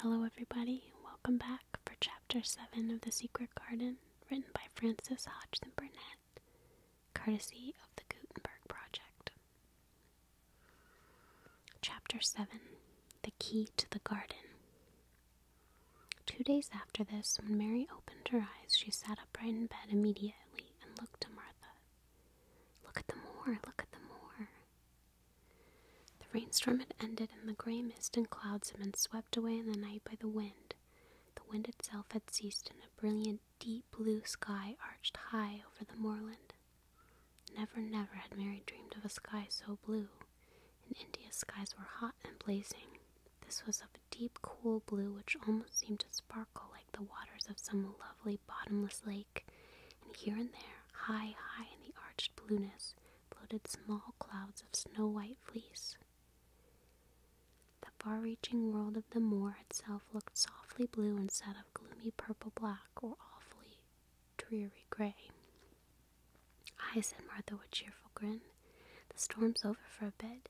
Hello everybody, welcome back for Chapter 7 of The Secret Garden, written by Frances Hodgson Burnett, courtesy of the Gutenberg Project. Chapter 7, The Key to the Garden. 2 days after this, when Mary opened her eyes, she sat upright in bed immediately and looked to Martha. Look at the moor, look at the moor. The rainstorm had ended, and the gray mist and clouds had been swept away in the night by the wind. The wind itself had ceased, and a brilliant, deep blue sky arched high over the moorland. Never, never had Mary dreamed of a sky so blue. In India, skies were hot and blazing. This was of a deep, cool blue which almost seemed to sparkle like the waters of some lovely, bottomless lake, and here and there, high, high in the arched blueness, floated small clouds of snow-white fleece. The far-reaching world of the moor itself looked softly blue instead of gloomy purple-black or awfully dreary gray. "Aye," said Martha with a cheerful grin. "The storm's over for a bit.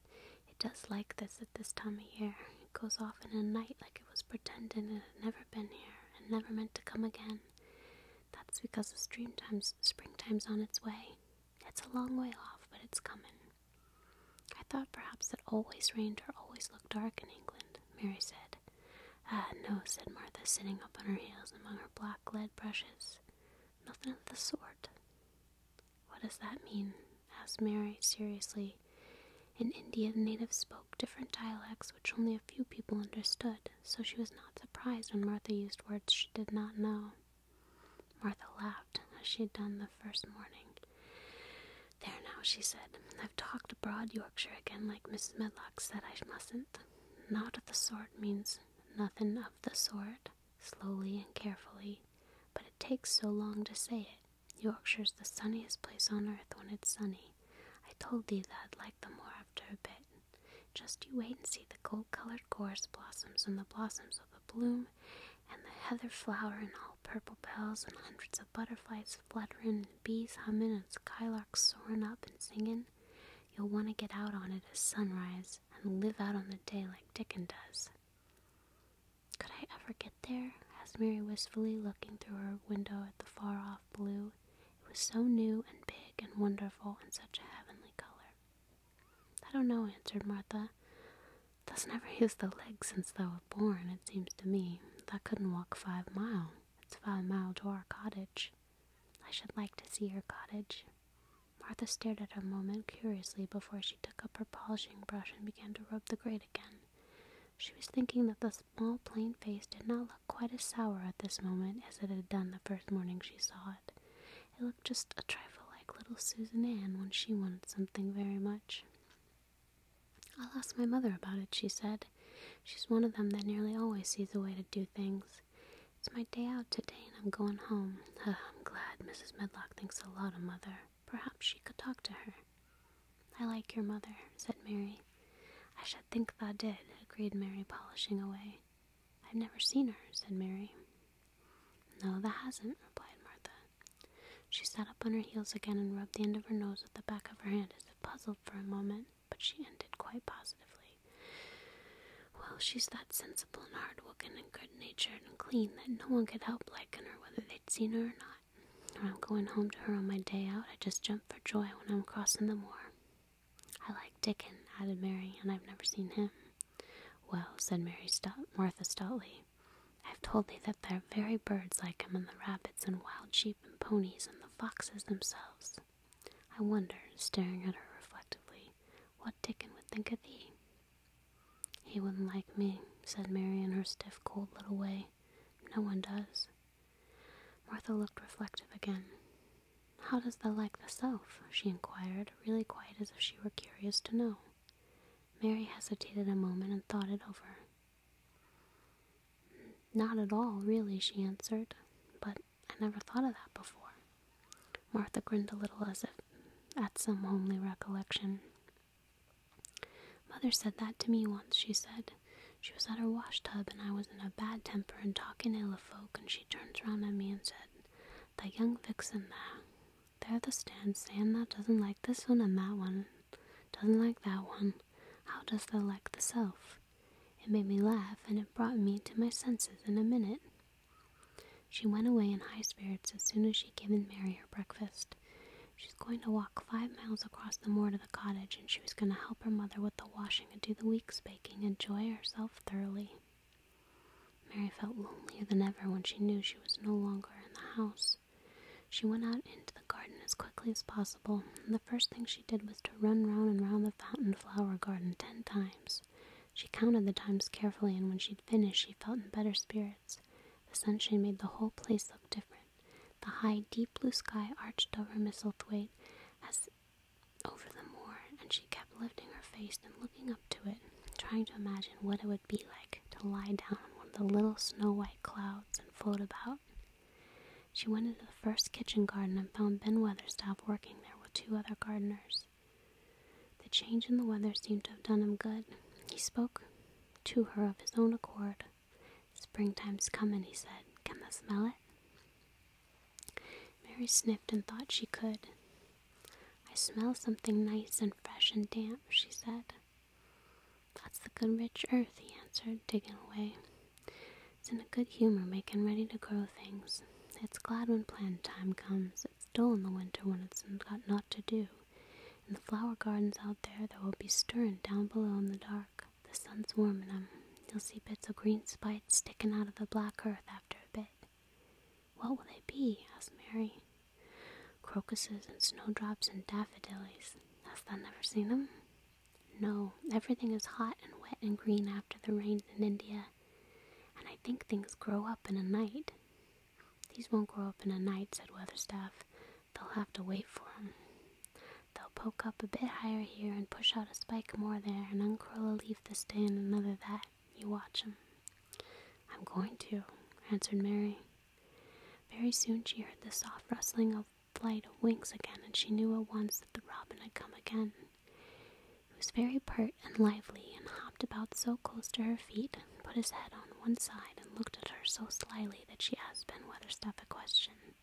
It does like this at this time of year. It goes off in a night like it was pretending it had never been here and never meant to come again. That's because the springtime's on its way. It's a long way off, but it's coming." "I thought perhaps it always rained or always looked dark in England," Mary said. "Ah, no," said Martha, sitting up on her heels among her black lead brushes. "Nothing of the sort." "What does that mean?" asked Mary seriously. In India, the natives spoke different dialects which only a few people understood, so she was not surprised when Martha used words she did not know. Martha laughed, as she had done the first morning. "There now," she said, "I've talked broad Yorkshire again like Mrs. Medlock said I mustn't. Not of the sort means nothing of the sort," slowly and carefully, "but it takes so long to say it. Yorkshire's the sunniest place on earth when it's sunny. I told thee that I'd like the moor after a bit. Just you wait and see the gold-colored gorse blossoms and the blossoms of the bloom, and the heather flower in all purple bells, and hundreds of butterflies fluttering, and bees humming, and skylarks soaring up and singing. You'll want to get out on it at sunrise, and live out on the day like Dickon does." "Could I ever get there?" asked Mary wistfully, looking through her window at the far-off blue. It was so new and big and wonderful, and such a heavenly color. "I don't know," answered Martha. "Thou's never used the legs since thou were born, it seems to me. Thou couldn't walk 5 mile. It's 5 mile to our cottage. I should like to see your cottage." Martha stared at her a moment curiously before she took up her polishing brush and began to rub the grate again. She was thinking that the small plain face did not look quite as sour at this moment as it had done the first morning she saw it. It looked just a trifle like little Susan Ann when she wanted something very much. "I'll ask my mother about it," she said. "She's one of them that nearly always sees a way to do things. It's my day out today, and I'm going home. I'm glad Mrs. Medlock thinks a lot of Mother. Perhaps she could talk to her." "I like your mother," said Mary. "I should think thou did," agreed Mary, polishing away. "I've never seen her," said Mary. "No, thou hasn't," replied Martha. She sat up on her heels again and rubbed the end of her nose with the back of her hand as if puzzled for a moment, but she ended quite positively. "Well, she's that sensible and hard-working and good-natured and clean that no one could help liking her whether they'd seen her or not. When I'm going home to her on my day out, I just jump for joy when I'm crossing the moor." "I like Dickon," added Mary, "and I've never seen him." "Well," said Martha stoutly, "I've told thee that there are very birds like him, and the rabbits and wild sheep and ponies and the foxes themselves. I wonder," staring at her reflectively, "what Dickon would think of thee." "He wouldn't like me," said Mary in her stiff, cold little way. "No one does." Martha looked reflective again. "How does thou like thyself?" she inquired, really quite as if she were curious to know. Mary hesitated a moment and thought it over. "Not at all, really," she answered. "But I never thought of that before." Martha grinned a little as if at some homely recollection. "Mother said that to me once," she said. "She was at her wash-tub, and I was in a bad temper and talking ill of folk, and she turns round at me and said, 'Thy young vixen, thou. There thou stands, saying thou doesn't like this one and that one, doesn't like that one. How dost thou like thyself?' It made me laugh, and it brought me to my senses in a minute. She went away in high spirits as soon as she'd given Mary her breakfast. She was going to walk 5 miles across the moor to the cottage, and she was going to help her mother with the washing and do the week's baking, and enjoy herself thoroughly. Mary felt lonelier than ever when she knew she was no longer in the house. She went out into the garden as quickly as possible, and the first thing she did was to run round and round the fountain flower garden 10 times. She counted the times carefully, and when she'd finished, she felt in better spirits. The sunshine made the whole place look different. The high, deep blue sky arched over Misselthwaite as over the moor, and she kept lifting her face and looking up to it, trying to imagine what it would be like to lie down on one of the little snow-white clouds and float about. She went into the first kitchen garden and found Ben Weatherstaff working there with 2 other gardeners. The change in the weather seemed to have done him good. He spoke to her of his own accord. "Springtime's comin'," he said. "Can thou smell it?" Mary sniffed and thought she could. "I smell something nice and fresh and damp," she said. "That's the good rich earth," he answered, digging away. "It's in a good humor, making ready to grow things. It's glad when plant time comes. It's dull in the winter when it's got naught to do. In the flower gardens out there will be stirring down below in the dark. The sun's warming 'em. You'll see bits of green spikes sticking out of the black earth after a bit." "What will they be?" asked Mary. "Crocuses and snowdrops and daffodillies. Hast thou never seen 'em?" "No, everything is hot and wet and green after the rains in India, and I think things grow up in a night." "These won't grow up in a night," said Weatherstaff. "They'll have to wait for 'em. They'll poke up a bit higher here and push out a spike more there and uncurl a leaf this day and another that. You watch 'em." "I'm going to," answered Mary. Very soon she heard the soft rustling of flight of wings again, and she knew at once that the robin had come again. He was very pert and lively, and hopped about so close to her feet, and put his head on one side, and looked at her so slyly that she asked Ben Weatherstaff a question.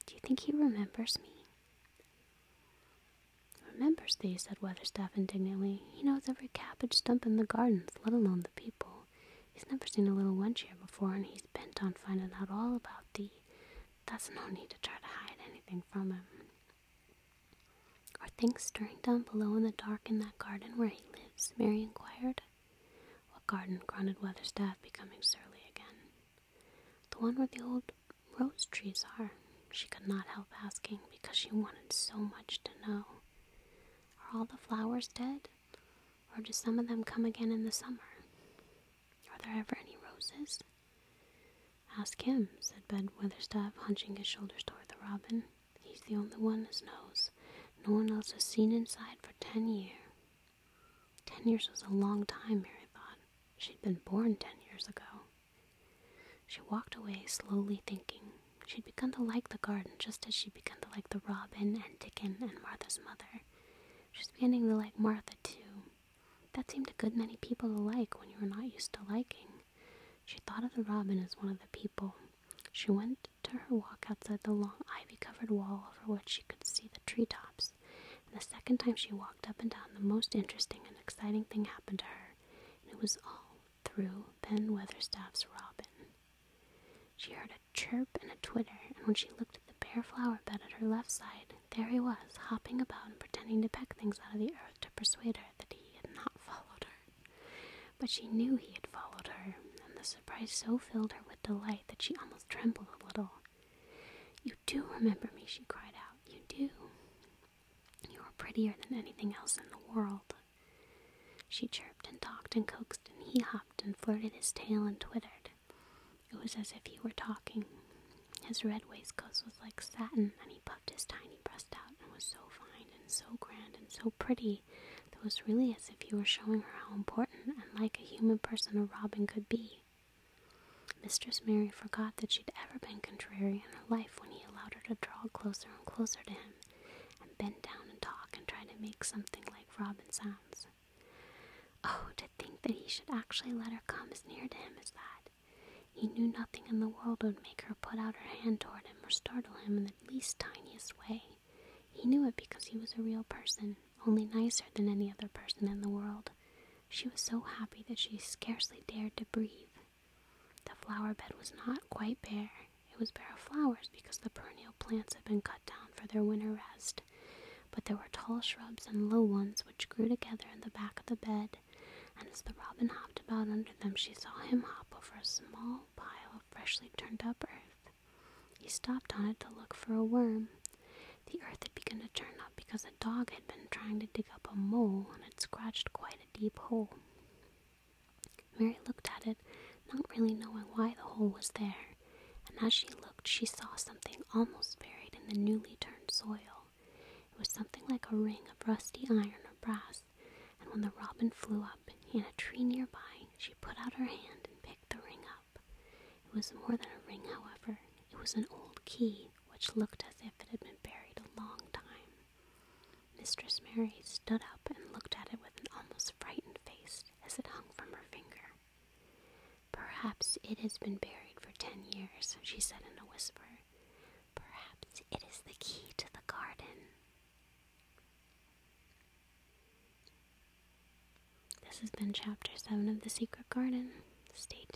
"Do you think he remembers me?" "Remembers thee?" said Weatherstaff indignantly. "He knows every cabbage stump in the gardens, let alone the people. He's never seen a little wench here before, and he's bent on finding out all about thee. That's no need to try to hide anything from him." "Are things stirring down below in the dark in that garden where he lives?" Mary inquired. "What garden?" grunted Weatherstaff, becoming surly again. "The one where the old rose trees are," she could not help asking, because she wanted so much to know. "Are all the flowers dead, or do some of them come again in the summer? Are there ever any roses?" "Ask him," said Ben Weatherstaff, hunching his shoulders toward the robin. "He's the only one as knows. No one else has seen inside for 10 years. 10 years was a long time, Mary thought. She'd been born 10 years ago. She walked away, slowly thinking. She'd begun to like the garden just as she'd begun to like the robin and Dickon and Martha's mother. She was beginning to like Martha, too. That seemed a good many people to like when you were not used to liking. She thought of the robin as one of the people. She went to her walk outside the long ivy-covered wall over which she could see the treetops, and the second time she walked up and down, the most interesting and exciting thing happened to her, and it was all through Ben Weatherstaff's robin. She heard a chirp and a twitter, and when she looked at the bare flower bed at her left side, there he was, hopping about and pretending to peck things out of the earth to persuade her that he had not followed her. But she knew he had followed her, and the surprise so filled her with delight that she almost trembled a little. "You do remember me," she cried out. "You do. You are prettier than anything else in the world." She chirped and talked and coaxed, and he hopped and flirted his tail and twittered. It was as if he were talking. His red waistcoat was like satin, and he puffed his tiny breast out and was so fine and so grand and so pretty that it was really as if he were showing her how important and like a human person a robin could be. Mistress Mary forgot that she'd ever been contrary in her life when he allowed her to draw closer and closer to him and bend down and talk and try to make something like robin sounds. Oh, to think that he should actually let her come as near to him as that. He knew nothing in the world would make her put out her hand toward him or startle him in the least tiniest way. He knew it because he was a real person, only nicer than any other person in the world. She was so happy that she scarcely dared to breathe. The flower bed was not quite bare. It was bare of flowers because the perennial plants had been cut down for their winter rest. But there were tall shrubs and low ones which grew together in the back of the bed, and as the robin hopped about under them, she saw him hop over a small pile of freshly turned up earth. He stopped on it to look for a worm. The earth had begun to turn up because a dog had been trying to dig up a mole and had scratched quite a deep hole. Mary looked at it, not really knowing why the hole was there, and as she looked, she saw something almost buried in the newly turned soil. It was something like a ring of rusty iron or brass, and when the robin flew up in a tree nearby, she put out her hand and picked the ring up. It was more than a ring, however. It was an old key, which looked as if it had been buried a long time. Mistress Mary stood up and looked at it with an almost frightened face as it hung from her finger. "Perhaps it has been buried for 10 years, she said in a whisper. "Perhaps it is the key to the garden." This has been Chapter 7 of The Secret Garden. Stay